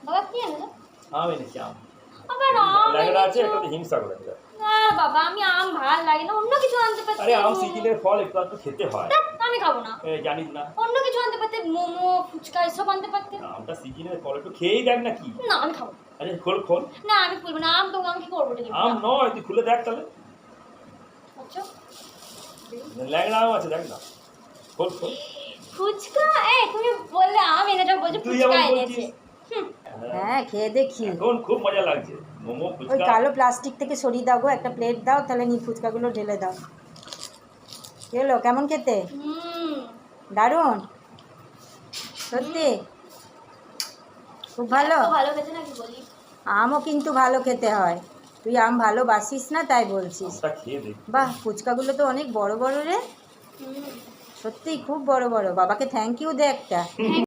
বাবা কি এনেছো? আম এনেছি আম। আবার আম ল্যাংড়া আছে, এনেছো? একটা হিংসা করে দিল। না বাবা, আমি আম ভাল লাগে না, অন্য কিছু আনতে পারতে। আরে আম সিজনের ফল, একটু একটু খেতে হয়। আমি খাবো না। জানিস না? অন্য কিছু আনতে পারতে, মোমো ফুচকা এসব আনতে পারতে। আমটা সিজনের ফল, একটু খেয়েই দেখ না কি। না আমি খাবো। আরে খোল খোল। না আমি খুলবো না, আম তো আমি কি করবো? আম নয়, তুই খুলে দেখ তাহলে। আচ্ছা ল্যাংড়া আম আছে, দেখ না। খোল খোল। ফুচকা? এই তুমি বললে আম এনেছো, বলছো তুই ফুচকা আবার এনেছে। বলছিস। হ্যাঁ খেয়ে দেখি। এখন খুব মজা লাগছে মোমো ওই ফুচকা। কালো প্লাস্টিক থেকে সরিয়ে দাও গো, একটা প্লেট দাও, তাহলে নি ফুচকাগুলো ঢেলে দাও। কি হলো, কেমন খেতে? দারুণ, সত্যি খুব ভালো। ভালো খেতে নাকি বলি? আমও কিন্তু ভালো খেতে হয়, তুই আম ভালোবাসিস না তাই বলছিস। আমটা খেয়ে দেখ। বাহ, ফুচকাগুলো তো অনেক বড় বড় রে, সত্যিই খুব বড় বড়। বাবাকে থ্যাংক ইউ দে একটা।